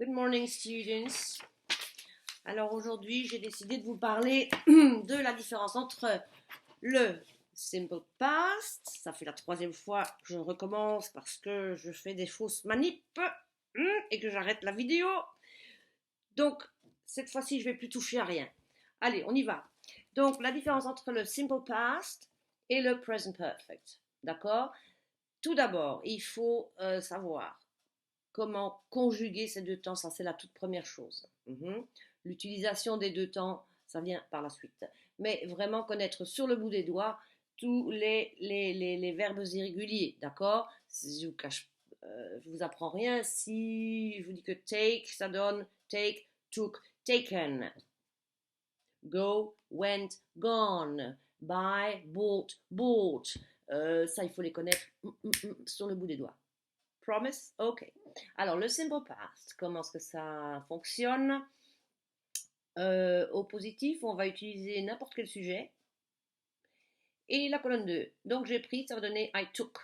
Good morning, students. Alors aujourd'hui, j'ai décidé de vous parler de la différence entre le simple past. Ça fait la troisième fois que je recommence parce que je fais des fausses manips et que j'arrête la vidéo. Donc, cette fois-ci, je ne vais plus toucher à rien. Allez, on y va. Donc, la différence entre le simple past et le present perfect. D'accord? Tout d'abord, il faut savoir comment conjuguer ces deux temps, ça c'est la toute première chose. L'utilisation des deux temps, ça vient par la suite. Mais vraiment connaître sur le bout des doigts tous les verbes irréguliers, d'accord? Je vous cache, je vous apprends rien. Si je vous dis que take, ça donne take, took, taken. Go, went, gone. Buy, bought, bought. Ça, il faut les connaître sur le bout des doigts. Promise? Ok. Alors, le simple past, comment est-ce que ça fonctionne? Au positif, on va utiliser n'importe quel sujet. Et la colonne 2. Donc, j'ai pris, ça va donner I took.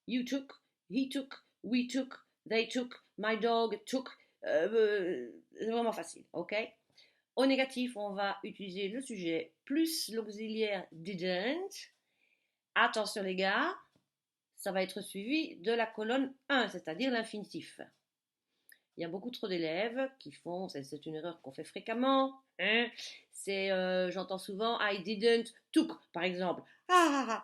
You took, he took, we took, they took, my dog took. C'est vraiment facile, ok? Au négatif, on va utiliser le sujet plus l'auxiliaire didn't. Attention les gars, ça va être suivi de la colonne 1, c'est-à-dire l'infinitif. Il y a beaucoup trop d'élèves qui font, c'est une erreur qu'on fait fréquemment, c'est, j'entends souvent I didn't took, par exemple.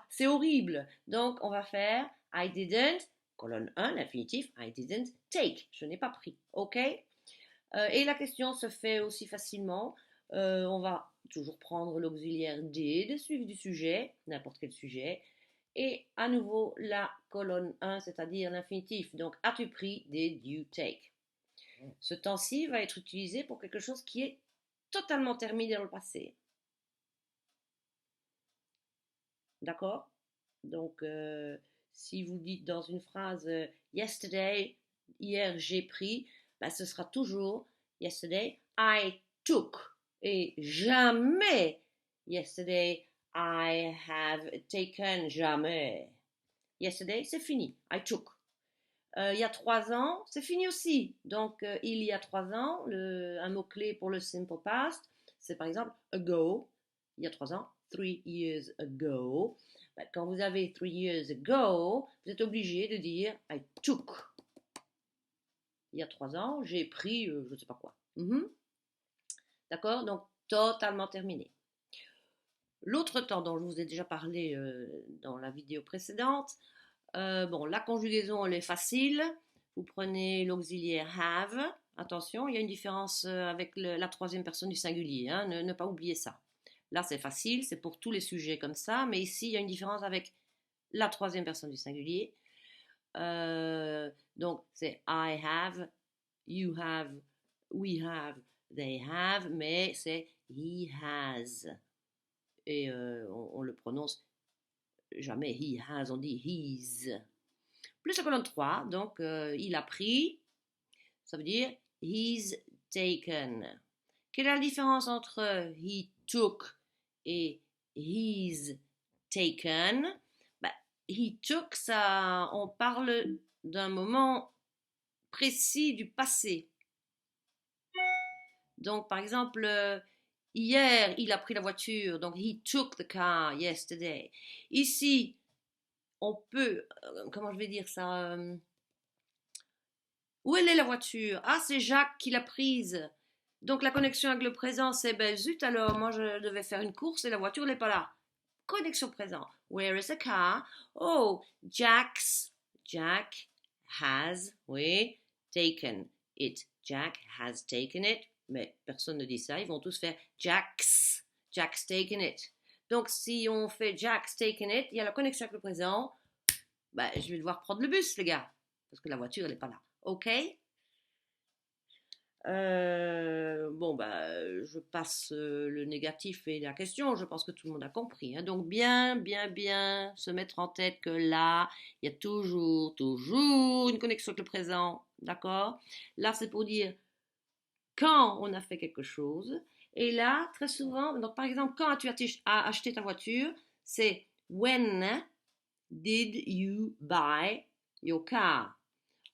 C'est horrible. Donc, on va faire I didn't, colonne 1, l'infinitif, I didn't take, je n'ai pas pris, ok? Et la question se fait aussi facilement. On va toujours prendre l'auxiliaire did, suivi du sujet, n'importe quel sujet, et à nouveau la colonne 1, c'est-à-dire l'infinitif. Donc, as-tu pris, did you take? Ce temps-ci va être utilisé pour quelque chose qui est totalement terminé dans le passé. D'accord? Donc, si vous dites dans une phrase yesterday, hier j'ai pris, ben, ce sera toujours yesterday I took et jamais yesterday I have taken, jamais. Yesterday, c'est fini, I took. Il y a 3 ans, c'est fini aussi. Donc, il y a 3 ans, un mot-clé pour le simple past, c'est par exemple ago, il y a 3 ans, 3 years ago. Ben, quand vous avez 3 years ago, vous êtes obligé de dire I took. Il y a 3 ans, j'ai pris je ne sais pas quoi. D'accord? Donc, totalement terminé. L'autre temps dont je vous ai déjà parlé dans la vidéo précédente, bon, la conjugaison, elle est facile. Vous prenez l'auxiliaire have. Attention, il y a une différence avec la troisième personne du singulier. Hein, ne pas oublier ça. Là, c'est facile, c'est pour tous les sujets comme ça. Mais ici, il y a une différence avec la troisième personne du singulier. Donc, c'est I have, you have, we have, they have. Mais c'est he has. Et on le prononce jamais he has, on dit he's. Plus la colonne 3, donc il a pris, ça veut dire he's taken. Quelle est la différence entre he took et he's taken? Ben, he took, ça, on parle d'un moment précis du passé. Donc, par exemple, hier, il a pris la voiture, donc he took the car yesterday. Ici, on peut, comment je vais dire ça? Où elle est la voiture? Ah, c'est Jacques qui l'a prise. Donc la connexion avec le présent, c'est ben zut alors, moi je devais faire une course et la voiture n'est pas là. Connexion présent. Where is the car? Oh, Jack has, oui, taken it. Jack has taken it. Mais personne ne dit ça, ils vont tous faire Jack's taken it. Donc si on fait Jack's taken it, il y a la connexion avec le présent. Ben, je vais devoir prendre le bus, les gars, parce que la voiture, elle n'est pas là. Ok? Bon, bah, je passe le négatif et la question. Je pense que tout le monde a compris. Hein. Donc, bien se mettre en tête que là, il y a toujours une connexion avec le présent. D'accord? Là, c'est pour dire quand on a fait quelque chose. Et là, très souvent, donc par exemple, quand as-tu acheté ta voiture? C'est when did you buy your car?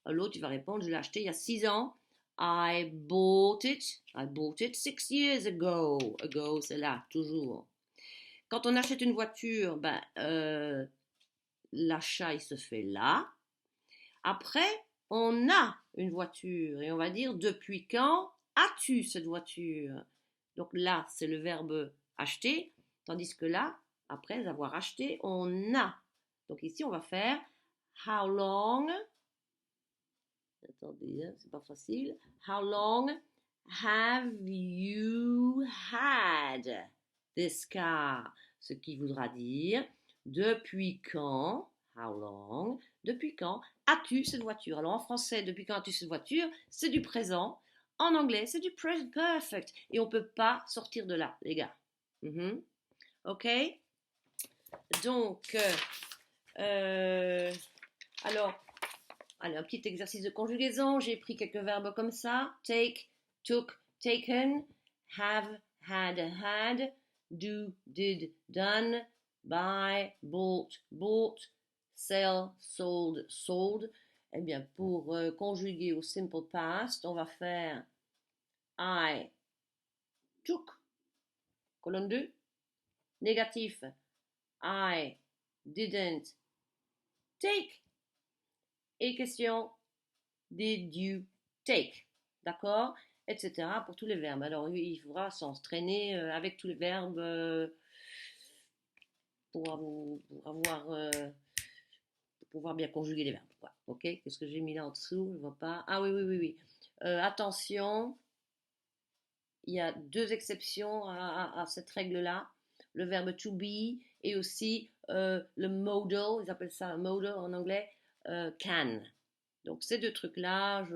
L'autre, il va répondre, je l'ai acheté il y a 6 ans. I bought it. I bought it 6 years ago. Ago, c'est là, toujours. Quand on achète une voiture, l'achat, il se fait là. Après, on a une voiture et on va dire depuis quand as-tu cette voiture? Donc là, c'est le verbe acheter, tandis que là, après avoir acheté, on a. Donc ici, on va faire how long. Attendez, hein, c'est pas facile. How long have you had this car? Ce qui voudra dire depuis quand, how long, depuis quand as-tu cette voiture? Alors en français, depuis quand as-tu cette voiture? C'est du présent. En anglais, c'est du present perfect. Et on ne peut pas sortir de là, les gars. OK? Donc, alors, allez, un petit exercice de conjugaison. J'ai pris quelques verbes comme ça. Take, took, taken. Have, had. Do, did, done. Buy, bought, bought. Sell, sold, sold. Eh bien, pour conjuguer au simple past, on va faire I took, colonne 2. Négatif, I didn't take. Et question, did you take? D'accord? Etc. pour tous les verbes. Alors, il faudra s'entraîner avec tous les verbes pour pouvoir bien conjuguer les verbes. Quoi. Ok? Qu'est-ce que j'ai mis là en dessous? Je ne vois pas. Ah oui. Attention, il y a 2 exceptions à cette règle-là. Le verbe to be et aussi le modal, ils appellent ça un modal en anglais, can. Donc ces 2 trucs-là,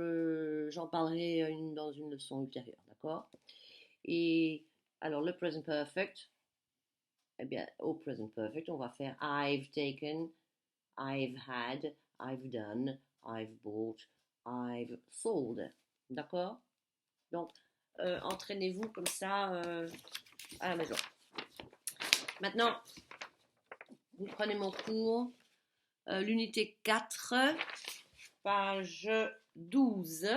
j'en parlerai dans une leçon ultérieure, d'accord? Et alors le present perfect, eh bien au present perfect, on va faire I've taken, I've had, I've done, I've bought, I've sold. D'accord? Donc entraînez-vous comme ça à la maison. Maintenant, vous prenez mon cours, l'unité 4, page 12.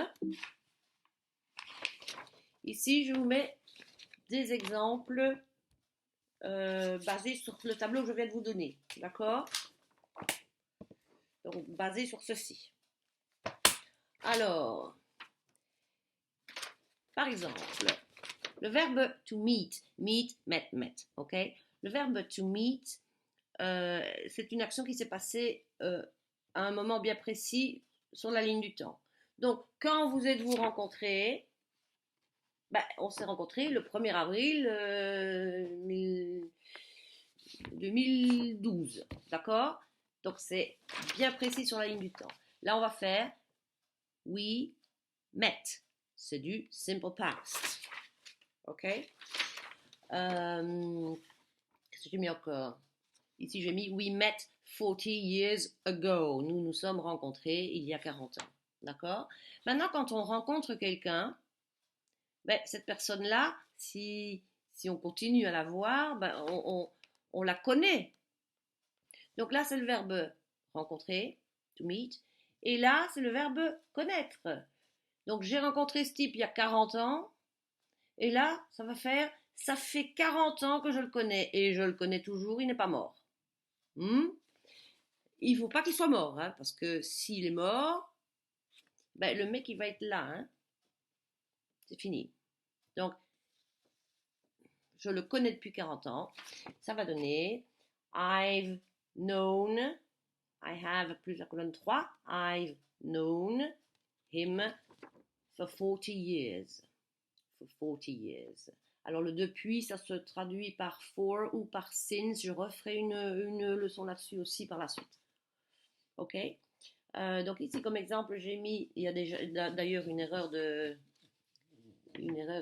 Ici, je vous mets des exemples basés sur le tableau que je viens de vous donner. D'accord? Donc, basés sur ceci. Alors, par exemple, le verbe to meet, met. Ok? Le verbe to meet, c'est une action qui s'est passée à un moment bien précis sur la ligne du temps. Donc, quand vous êtes-vous rencontrés, on s'est rencontrés le 1er avril 2012. D'accord? Donc, c'est bien précis sur la ligne du temps. Là, on va faire we met. C'est du simple past. OK? Qu'est-ce que j'ai mis encore? Ici, j'ai mis we met 40 years ago. Nous nous sommes rencontrés il y a 40 ans. D'accord? Maintenant, quand on rencontre quelqu'un, cette personne-là, si on continue à la voir, on la connaît. Donc là, c'est le verbe rencontrer, to meet. Et là, c'est le verbe connaître. Donc j'ai rencontré ce type il y a 40 ans. Et là, ça fait 40 ans que je le connais. Et je le connais toujours, il n'est pas mort. Il ne faut pas qu'il soit mort, hein, parce que s'il est mort, le mec, il va être là. Hein. C'est fini. Donc, je le connais depuis 40 ans. Ça va donner I've known, I have plus la colonne 3, I've known him for 40 years. For 40 years. Alors le depuis, ça se traduit par for ou par since. Je referai une leçon là-dessus aussi par la suite. Ok? Donc ici comme exemple, j'ai mis, il y a d'ailleurs une erreur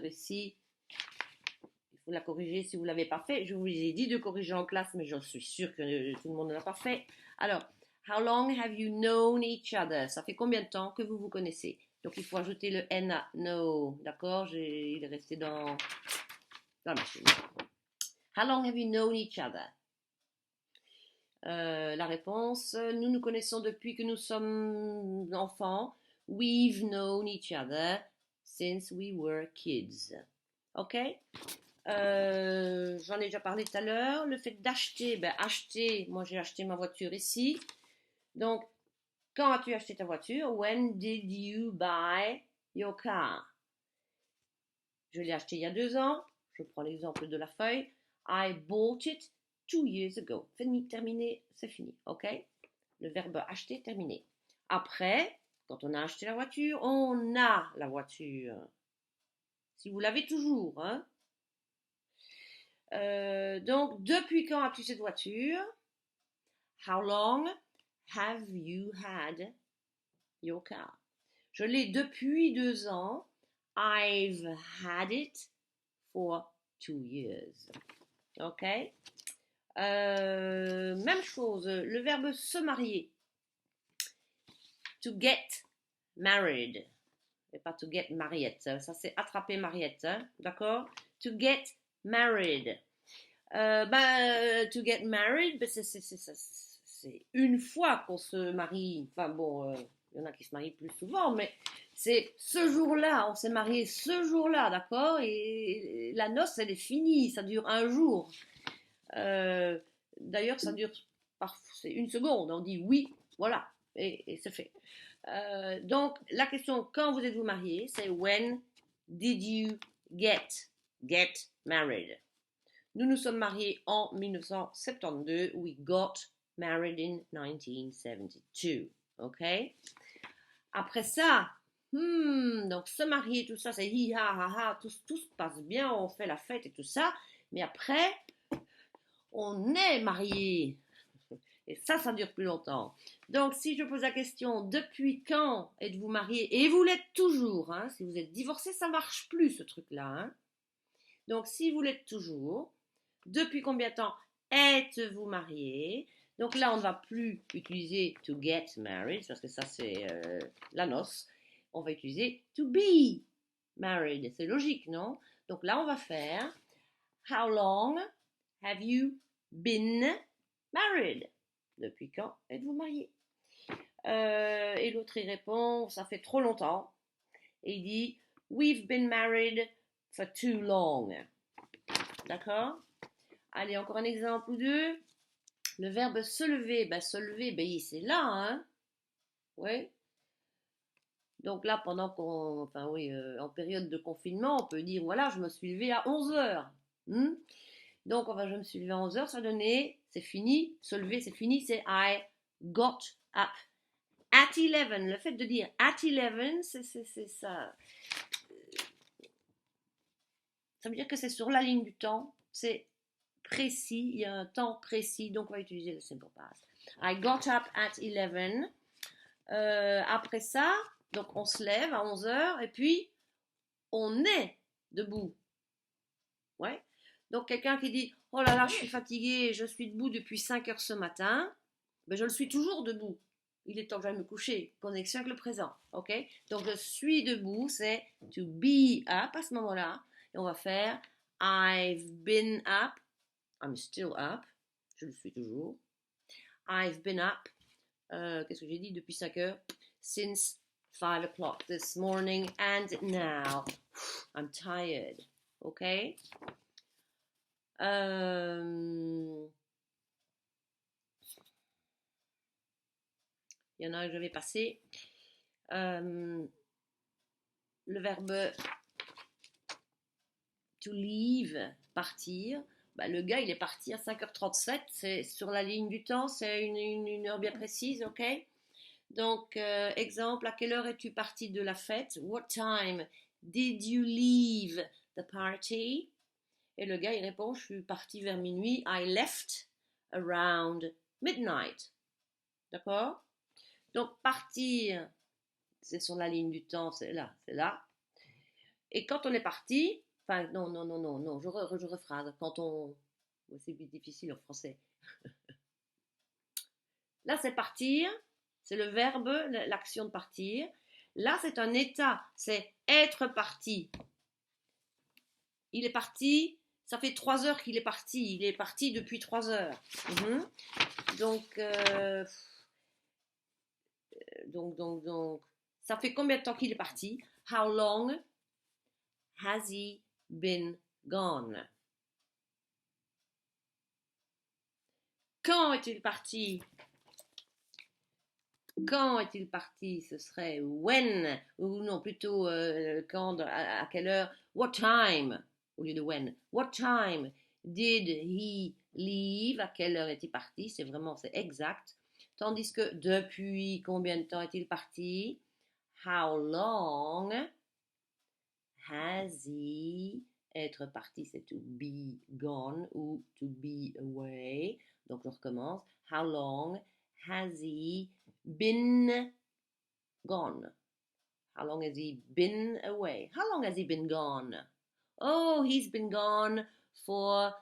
ici. Il faut la corriger si vous ne l'avez pas fait. Je vous ai dit de corriger en classe, mais j'en suis sûre que tout le monde ne l'a pas fait. Alors, how long have you known each other? Ça fait combien de temps que vous vous connaissez? Donc, il faut ajouter le N à know. D'accord? Il est resté dans la machine. How long have you known each other? La réponse, nous nous connaissons depuis que nous sommes enfants. We've known each other since we were kids. Ok? J'en ai déjà parlé tout à l'heure. Le fait d'acheter, ben acheter, moi j'ai acheté ma voiture ici. Donc, quand as-tu acheté ta voiture? When did you buy your car? Je l'ai acheté il y a 2 ans. Je prends l'exemple de la feuille. I bought it 2 years ago. Fini, terminé, c'est fini. Ok? Le verbe acheter, terminé. Après, quand on a acheté la voiture, on a la voiture. Si vous l'avez toujours, hein? Donc, depuis quand as-tu cette voiture? How long have you had your car? Je l'ai depuis 2 ans. I've had it for 2 years. Ok? Même chose, le verbe se marier. To get married. Et pas to get Mariette. Ça, c'est attraper Mariette. Hein? D'accord? To get married. To get married, c'est une fois qu'on se marie. Enfin bon, il y en a qui se marient plus souvent, mais c'est ce jour-là, on s'est marié ce jour-là, d'accord? Et la noce, elle est finie, ça dure un jour. D'ailleurs, ça dure, c'est 1 seconde, on dit oui, voilà, et c'est fait. Donc, la question, quand vous êtes-vous marié, c'est when did you get married? Nous nous sommes mariés en 1972. We got married in 1972. OK? Après ça, donc se marier, tout ça, c'est hi ha ha ha, tout se passe bien, on fait la fête et tout ça. Mais après, on est marié. Et ça dure plus longtemps. Donc, si je pose la question, depuis quand êtes-vous marié? Et vous l'êtes toujours. Hein? Si vous êtes divorcé, ça ne marche plus, ce truc-là. Hein? Donc, si vous l'êtes toujours, depuis combien de temps êtes-vous marié? Donc là, on ne va plus utiliser to get married, parce que ça, c'est la noce. On va utiliser to be married. C'est logique, non? Donc là, on va faire how long have you been married? Depuis quand êtes-vous marié? Et l'autre, il répond, ça fait trop longtemps. Et il dit, we've been married for too long. D'accord? Allez, encore un exemple ou deux. Le verbe se lever, se lever, c'est là, hein? Oui. Donc là, pendant en période de confinement, on peut dire, voilà, je me suis levé à 11 heures. Donc, je me suis levé à 11 heures, ça donnait, c'est fini, se lever, c'est fini, c'est I got up at 11. Le fait de dire at 11, c'est ça. Ça veut dire que c'est sur la ligne du temps, c'est précis, il y a un temps précis, donc on va utiliser le simple past. I got up at 11. Après ça, donc on se lève à 11 heures et puis on est debout. Ouais. Donc quelqu'un qui dit oh là là, je suis fatigué, je suis debout depuis 5 heures ce matin, je le suis toujours debout. Il est temps que j'aille me coucher. Connexion avec le présent. Ok? Donc je suis debout, c'est to be up à ce moment-là. Et on va faire I've been up. I'm still up. Je le suis toujours. I've been up. Qu'est-ce que j'ai dit? Depuis 5 heures. Since 5 o'clock this morning. And now I'm tired. OK? Il y en a un que je vais passer. Le verbe to leave, partir. Le gars, il est parti à 5h37. C'est sur la ligne du temps. C'est une heure bien précise, OK? Donc, exemple, à quelle heure es-tu parti de la fête? What time did you leave the party? Et le gars, il répond, je suis parti vers minuit. I left around midnight. D'accord? Donc, partir, c'est sur la ligne du temps, c'est là, c'est là. Et quand on est parti, non, je rephrase. Quand on... C'est difficile en français. Là, c'est partir, c'est le verbe, l'action de partir. Là, c'est un état, c'est être parti. Il est parti Ça fait 3 heures qu'il est parti. Il est parti depuis 3 heures. Mhm. Donc, ça fait combien de temps qu'il est parti? How long has he been gone? Quand est-il parti? Quand est-il parti? Ce serait when, ou non, plutôt quand, à quelle heure? What time, au lieu de when. What time did he leave? À quelle heure est-il parti? C'est vraiment, c'est exact. Tandis que depuis combien de temps est-il parti? How long has he? Être parti, c'est to be gone ou to be away. Donc, je recommence. How long has he been gone? How long has he been away? How long has he been gone? Oh, he's been gone for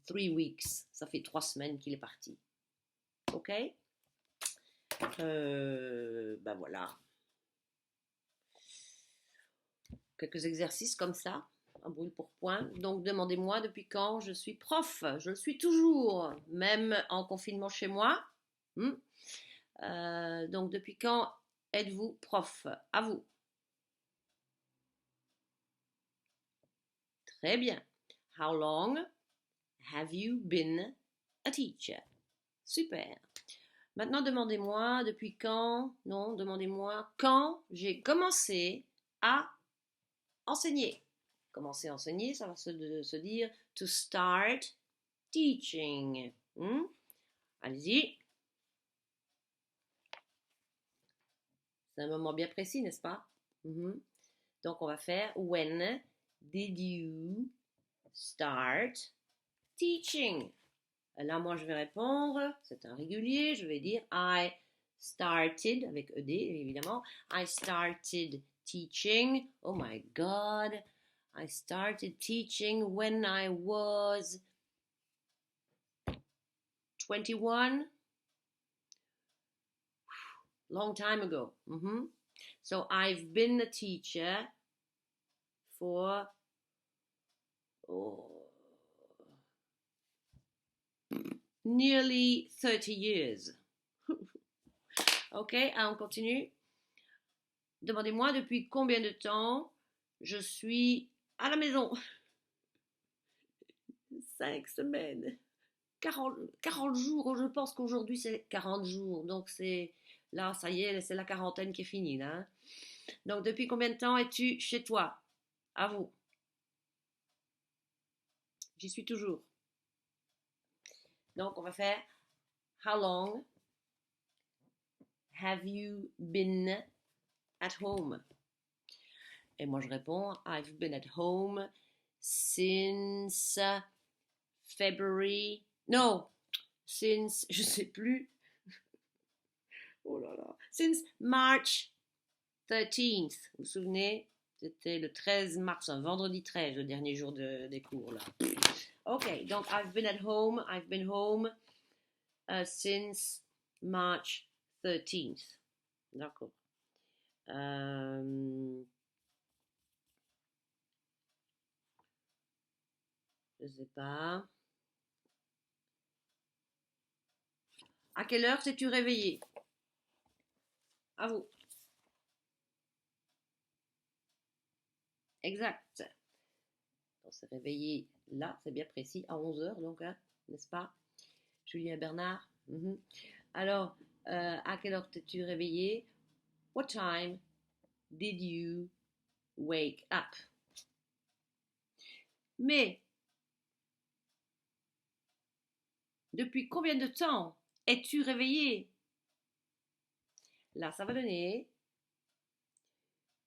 3 weeks. Ça fait 3 semaines qu'il est parti. Ok? Ben voilà. Quelques exercices comme ça, un brûle pour point. Donc demandez-moi depuis quand je suis prof. Je le suis toujours, même en confinement chez moi. Donc depuis quand êtes-vous prof? À vous. Très bien. How long have you been a teacher? Super. Maintenant demandez-moi depuis quand, non, demandez-moi quand j'ai commencé à enseigner. Commencer à enseigner, ça va se dire to start teaching. Allez-y. C'est un moment bien précis, n'est-ce pas? Donc, on va faire when did you start teaching? Là, moi, je vais répondre, c'est un régulier, je vais dire I started, avec ED évidemment, I started teaching, oh my god, I started teaching when I was 21, long time ago. So I've been a teacher for nearly 30 years. Ok, on continue. Demandez-moi depuis combien de temps je suis à la maison. 5 semaines. 40 jours, je pense qu'aujourd'hui c'est 40 jours. Donc c'est là, ça y est, c'est la quarantaine qui est finie là. Hein. Donc depuis combien de temps es-tu chez toi? À vous. J'y suis toujours. Donc on va faire how long have you been at home? Et moi je réponds I've been at home since February. No, since, je sais plus. Oh là là. Since March 13th. Vous vous souvenez? C'était le 13 mars, un vendredi 13, le dernier jour des cours là. Ok, donc I've been at home. I've been home since March 13th. D'accord. Je sais pas. À quelle heure t'es-tu réveillé? À vous. Exact. On s'est réveillé là, c'est bien précis, à 11 heures donc, hein, n'est-ce pas? Julien Bernard. Alors, à quelle heure t'es-tu réveillé? What time did you wake up? Mais, depuis combien de temps es-tu réveillé? Là, ça va donner.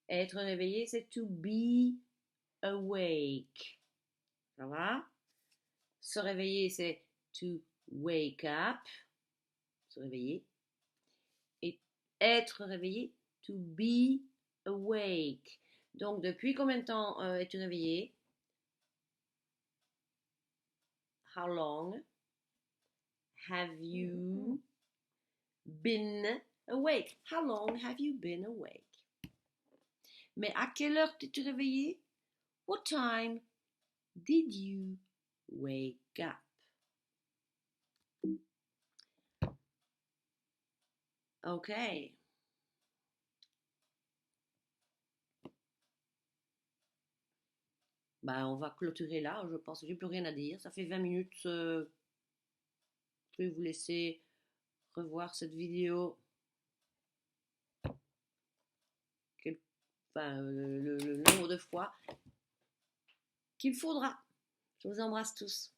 Être réveillé, c'est to be awake. Ça va? Se réveiller, c'est to wake up. Se réveiller. Et être réveillé, to be awake. Donc, depuis combien de temps es-tu réveillé? How long have you been awake? How long have you been awake? Mais à quelle heure t'es-tu réveillé? What time Did you wake up? Ok. Ben, on va clôturer là, je pense que j'ai plus rien à dire. Ça fait 20 minutes. Je vais vous laisser revoir cette vidéo enfin, le nombre de fois qu'il faudra. Je vous embrasse tous.